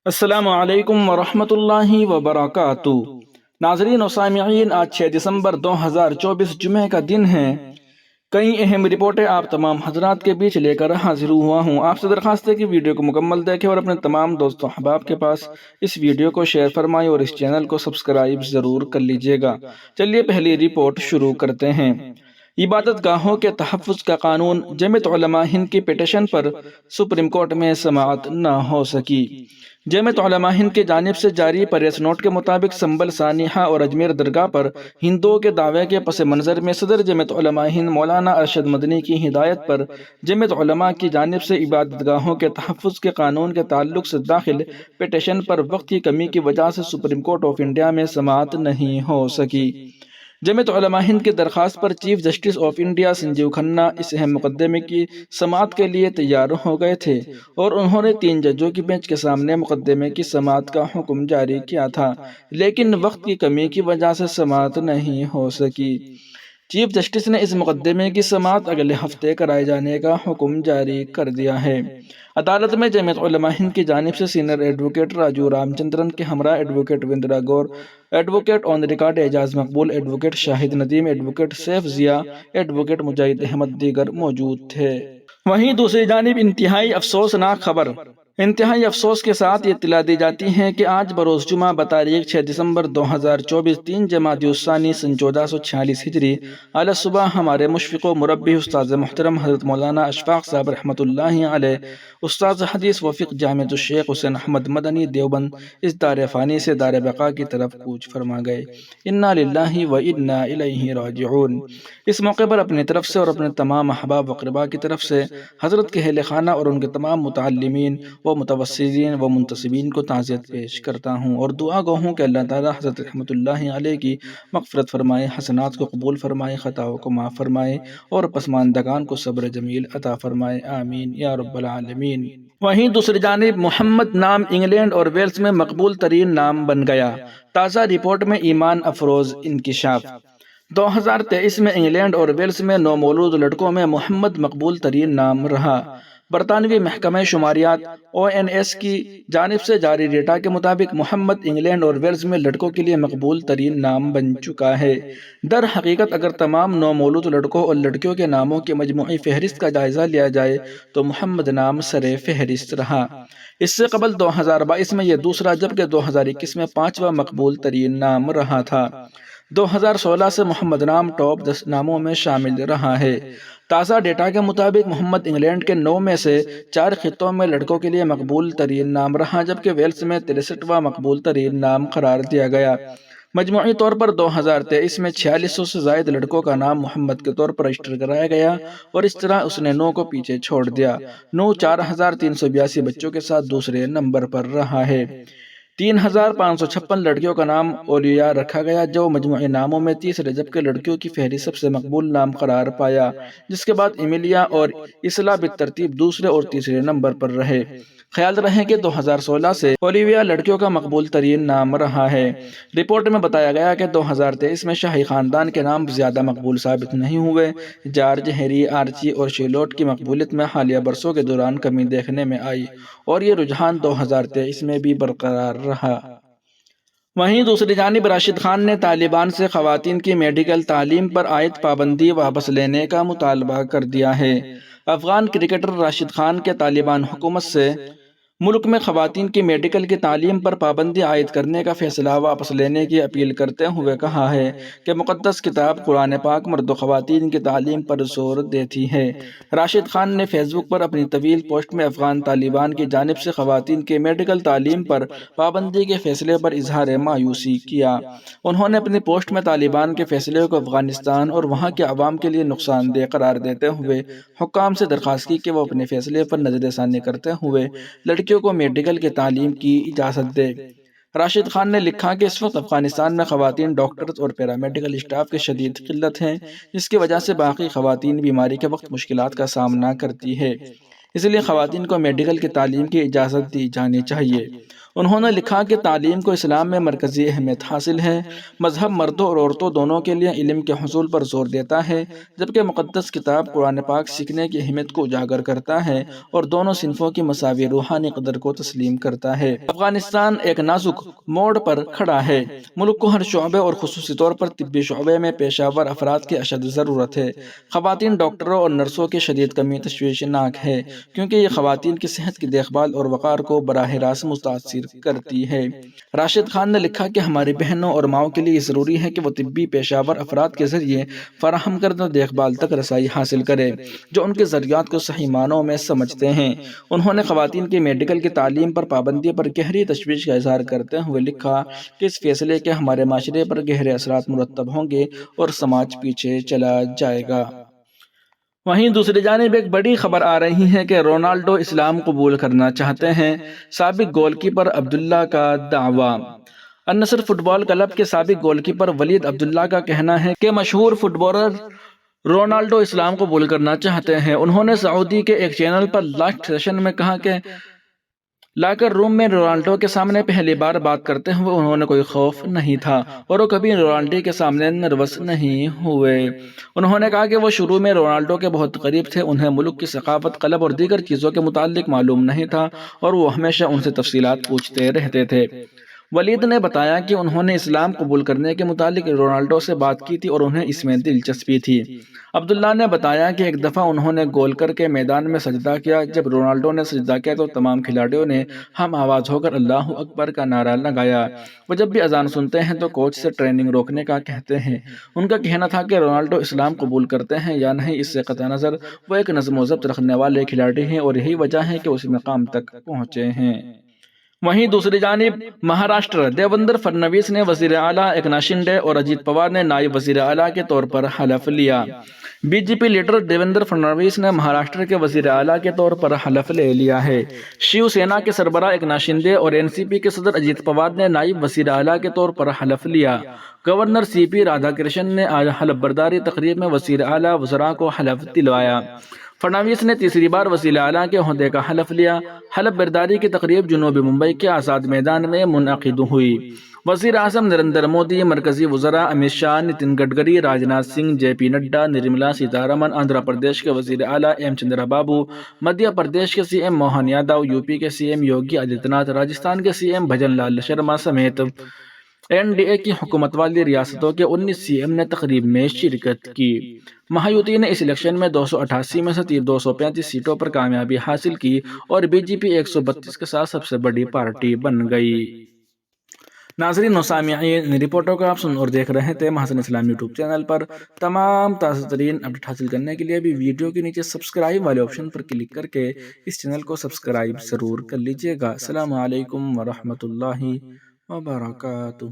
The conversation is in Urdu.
السلام علیکم ورحمۃ اللہ وبرکاتہ۔ ناظرین و سامعین، آج 6 دسمبر 2024 جمعہ کا دن ہے۔ کئی اہم رپورٹیں آپ تمام حضرات کے بیچ لے کر حاضر ہوا ہوں۔ آپ سے درخواست ہے کہ ویڈیو کو مکمل دیکھیں اور اپنے تمام دوستوں احباب کے پاس اس ویڈیو کو شیئر فرمائیں اور اس چینل کو سبسکرائب ضرور کر لیجئے گا۔ چلیے پہلی رپورٹ شروع کرتے ہیں۔ عبادت گاہوں کے تحفظ کا قانون، جمعیت علماء ہند کی پٹیشن پر سپریم کورٹ میں سماعت نہ ہو سکی۔ جمعیت علماء ہند کی جانب سے جاری پریس نوٹ کے مطابق سنبل سانحہ اور اجمیر درگاہ پر ہندوؤں کے دعوے کے پس منظر میں صدر جمعیت علماء ہند مولانا ارشد مدنی کی ہدایت پر جمعیت علماء کی جانب سے عبادت گاہوں کے تحفظ کے قانون کے تعلق سے داخل پٹیشن پر وقت کی کمی کی وجہ سے سپریم کورٹ آف انڈیا میں سماعت نہیں ہو سکی۔ جمعیت علماء ہند کی درخواست پر chief justice of India Sanjiv Khanna اس اہم مقدمے کی سماعت کے لیے تیار ہو گئے تھے اور انہوں نے 3 ججوں کی بینچ کے سامنے مقدمے کی سماعت کا حکم جاری کیا تھا، لیکن وقت کی کمی کی وجہ سے سماعت نہیں ہو سکی۔ چیف جسٹس نے اس مقدمے کی سماعت اگلے ہفتے کرائے جانے کا حکم جاری کر دیا ہے۔ عدالت میں جمعیت علماء ہند کی جانب سے senior advocate Raju Ramachandran کے ہمراہ ایڈوکیٹ وندرا Gaur, advocate on record Ejaz Maqbool, advocate Shahid Nadeem, advocate Saif Zia, advocate Mujahid Ahmad دیگر موجود تھے۔ وہیں دوسری جانب انتہائی افسوس کے ساتھ یہ اطلاع دی جاتی ہے کہ آج بروز جمعہ بتاریخ 6 دسمبر 2024 3 جمادی الثانی سن 1446 ہجری علی صبح ہمارے مشفق و مربی استاذ محترم حضرت مولانا اشفاق صاحب رحمۃ اللہ علیہ، استاذ حدیث و فقہ جامعۃ الشیخ حسین احمد مدنی دیوبند، اس دار فانی سے دار بقا کی طرف کوچ فرما گئے۔ انا للہ و انا الیہ راجعون۔ اس موقع پر اپنی طرف سے اور اپنے تمام احباب و اقرباء کی طرف سے حضرت کے اہل خانہ اور ان کے تمام متعلمین و متوسلین و منتسبین کو تعزیت پیش کرتا ہوں اور دعا گو ہوں کہ اللہ تعالی حضرت رحمۃ اللہ علیہ کی مغفرت فرمائے، حسنات کو قبول فرمائے، خطاؤں کو معاف فرمائے اور پسماندگان کو صبر جمیل عطا فرمائے، آمین یا رب العالمین۔ وہیں دوسری جانب محمد نام انگلینڈ اور ویلز میں مقبول ترین نام بن گیا۔ تازہ رپورٹ میں ایمان افروز انکشاف۔ 2023 میں انگلینڈ اور ویلز میں نومولود لڑکوں میں محمد مقبول ترین نام رہا۔ برطانوی محکمہ شماریات ONS کی جانب سے جاری ڈیٹا کے مطابق محمد انگلینڈ اور ویلز میں لڑکوں کے لیے مقبول ترین نام بن چکا ہے۔ در حقیقت اگر تمام نومولود لڑکوں اور لڑکیوں کے ناموں کی مجموعی فہرست کا جائزہ لیا جائے تو محمد نام سر فہرست رہا۔ اس سے قبل 2022 میں یہ دوسرا جبکہ 2021 میں 5واں مقبول ترین نام رہا تھا۔ 2016 سے محمد نام ٹاپ 10 ناموں میں شامل رہا ہے۔ تازہ ڈیٹا کے مطابق محمد انگلینڈ کے 9 میں سے 4 خطوں میں لڑکوں کے لیے مقبول ترین نام رہا، جبکہ ویلز میں 63واں مقبول ترین نام قرار دیا گیا۔ مجموعی طور پر 2023 میں 4600 سے زائد لڑکوں کا نام محمد کے طور پر رجسٹر کرایا گیا اور اس طرح اس نے 9 کو پیچھے چھوڑ دیا۔ 9 4382 بچوں کے ساتھ دوسرے نمبر پر رہا ہے۔ 3556 لڑکیوں کا نام اولیاء رکھا گیا جو مجموعی ناموں میں تیسرے، جبکہ لڑکیوں کی فہرست سب سے مقبول نام قرار پایا، جس کے بعد ایمیلیا اور اسلا بالترتیب دوسرے اور تیسرے نمبر پر رہے۔ خیال رہے کہ 2016 سے اولیویا لڑکیوں کا مقبول ترین نام رہا ہے۔ رپورٹ میں بتایا گیا کہ 2023 میں شاہی خاندان کے نام زیادہ مقبول ثابت نہیں ہوئے۔ جارج، ہیری، آرچی اور شیلوٹ کی مقبولیت میں حالیہ برسوں کے دوران کمی دیکھنے میں آئی اور یہ رجحان 2023 میں بھی برقرار رہا۔ وہیں دوسری جانب راشد خان نے طالبان سے خواتین کی میڈیکل تعلیم پر عائد پابندی واپس لینے کا مطالبہ کر دیا ہے۔ افغان کرکٹر راشد خان کے طالبان حکومت سے ملک میں خواتین کی میڈیکل کی تعلیم پر پابندی عائد کرنے کا فیصلہ واپس لینے کی اپیل کرتے ہوئے کہا ہے کہ مقدس کتاب قرآن پاک مرد و خواتین کی تعلیم پر زور دیتی ہے۔ راشد خان نے فیس بک پر اپنی طویل پوسٹ میں افغان طالبان کی جانب سے خواتین کی میڈیکل تعلیم پر پابندی کے فیصلے پر اظہار مایوسی کیا۔ انہوں نے اپنی پوسٹ میں طالبان کے فیصلے کو افغانستان اور وہاں کے عوام کے لیے نقصان دہ قرار دیتے ہوئے حکام سے درخواست کی کہ وہ اپنے فیصلے پر نظر ثانی کرتے ہوئے لڑکیوں کو میڈیکل کی تعلیم کی اجازت دے۔ راشد خان نے لکھا کہ اس وقت افغانستان میں خواتین ڈاکٹرز اور پیرامیڈیکل اسٹاف کی شدید قلت ہے، جس کی وجہ سے باقی خواتین بیماری کے وقت مشکلات کا سامنا کرتی ہے، اس لیے خواتین کو میڈیکل کی تعلیم کی اجازت دی جانی چاہیے۔ انہوں نے لکھا کہ تعلیم کو اسلام میں مرکزی اہمیت حاصل ہے۔ مذہب مردوں اور عورتوں دونوں کے لیے علم کے حصول پر زور دیتا ہے، جبکہ مقدس کتاب قرآن پاک سیکھنے کی اہمیت کو اجاگر کرتا ہے اور دونوں صنفوں کی مساوی روحانی قدر کو تسلیم کرتا ہے۔ افغانستان ایک نازک موڑ پر کھڑا ہے۔ ملک کو ہر شعبے اور خصوصی طور پر طبی شعبے میں پیشہ ور افراد کی اشد ضرورت ہے۔ خواتین ڈاکٹروں اور نرسوں کی شدید کمی تشویشناک ہے، کیونکہ یہ خواتین کی صحت کی دیکھ بھال اور وقار کو براہ راست متاثر کرتی ہے۔ راشد خان نے لکھا کہ ہماری بہنوں اور ماؤں کے لیے یہ ضروری ہے کہ وہ طبی پیشہ ور افراد کے ذریعے فراہم کردہ دیکھ بھال تک رسائی حاصل کرے، جو ان کے ضروریات کو صحیح معنوں میں سمجھتے ہیں۔ انہوں نے خواتین کی میڈیکل کی تعلیم پر پابندی پر گہری تشویش کا اظہار کرتے ہوئے لکھا کہ اس فیصلے کے ہمارے معاشرے پر گہرے اثرات مرتب ہوں گے اور سماج پیچھے چلا جائے گا۔ وہیں دوسری جانب ایک بڑی خبر آ رہی ہے کہ رونالڈو اسلام قبول کرنا چاہتے ہیں۔ سابق گول کیپر عبداللہ کا دعویٰ۔ النصر فٹ بال کلب کے سابق گول کیپر ولید عبداللہ کا کہنا ہے کہ مشہور فٹ بالر رونالڈو اسلام قبول کرنا چاہتے ہیں۔ انہوں نے سعودی کے ایک چینل پر لائیو سیشن میں کہا کہ لاکر روم میں رونالڈو کے سامنے پہلی بار بات کرتے ہوئے انہوں نے کوئی خوف نہیں تھا اور وہ کبھی رونالڈو کے سامنے نروس نہیں ہوئے۔ انہوں نے کہا کہ وہ شروع میں رونالڈو کے بہت قریب تھے، انہیں ملک کی ثقافت، کلب اور دیگر چیزوں کے متعلق معلوم نہیں تھا اور وہ ہمیشہ ان سے تفصیلات پوچھتے رہتے تھے۔ ولید نے بتایا کہ انہوں نے اسلام قبول کرنے کے متعلق رونالڈو سے بات کی تھی اور انہیں اس میں دلچسپی تھی۔ عبداللہ نے بتایا کہ ایک دفعہ انہوں نے گول کر کے میدان میں سجدہ کیا۔ جب رونالڈو نے سجدہ کیا تو تمام کھلاڑیوں نے ہم آواز ہو کر اللہ اکبر کا نعرہ لگایا۔ وہ جب بھی اذان سنتے ہیں تو کوچ سے ٹریننگ روکنے کا کہتے ہیں۔ ان کا کہنا تھا کہ رونالڈو اسلام قبول کرتے ہیں یا نہیں، اس سے قطع نظر وہ ایک نظم و ضبط رکھنے والے کھلاڑی ہیں اور یہی وجہ ہے کہ وہ اس مقام تک پہنچے ہیں۔ وہیں دوسری جانب مہاراشٹر، دیویندر فڈنویس نے وزیر اعلیٰ ایکناتھ شنڈے اور اجیت پوار نے نائب وزیر اعلیٰ کے طور پر حلف لیا۔ B J P leader Devendra Fadnavis نے مہاراشٹر کے وزیر اعلیٰ کے طور پر حلف لے لیا ہے۔ شیو سینا کے سربراہ ایکناتھ شنڈے اور این سی پی کے صدر اجیت پوار نے نائب وزیر اعلیٰ کے طور پر حلف لیا۔ گورنر سی پی رادھا کرشن نے آج حلف برداری تقریب میں وزیر اعلیٰ وزراء کو حلف دلوایا۔ فڈنویس نے تیسری بار وزیر اعلیٰ کے عہدے کا حلف لیا۔ حلف برداری کی تقریب جنوبی ممبئی کے آزاد میدان میں منعقد ہوئی۔ وزیر اعظم نریندر مودی، مرکزی وزراء امت شاہ، نتن گڈکری، راجناتھ سنگھ، جے پی نڈا، نرملا سیتا رمن، آندھرا پردیش کے وزیر اعلیٰ ایم چندرا بابو، مدھیہ پردیش کے C M Mohan Yadav, U P کے سی ایم یوگی آدتیہ ناتھ، راجستھان کے سی ایم بھجن لال شرما سمیت این ڈی اے کی حکومت والی ریاستوں کے 19 سی ایم نے تقریب میں شرکت کی۔ مہایوتی نے اس الیکشن میں 288 میں سے 235 سیٹوں پر کامیابی حاصل کی اور بی جے پی 132 کے ساتھ سب سے بڑی پارٹی بن گئی۔ ناظرین و سامعین، رپورٹوں کو آپ سن اور دیکھ رہے تھے محسن اسلام یوٹیوب چینل پر۔ تمام تازہ ترین اپڈیٹ حاصل کرنے کے لیے بھی ویڈیو کے نیچے سبسکرائب والے آپشن پر کلک کر کے اس چینل کو سبسکرائب ضرور کر لیجئے گا۔ السلام علیکم ورحمۃ اللہ وبرکاتہ۔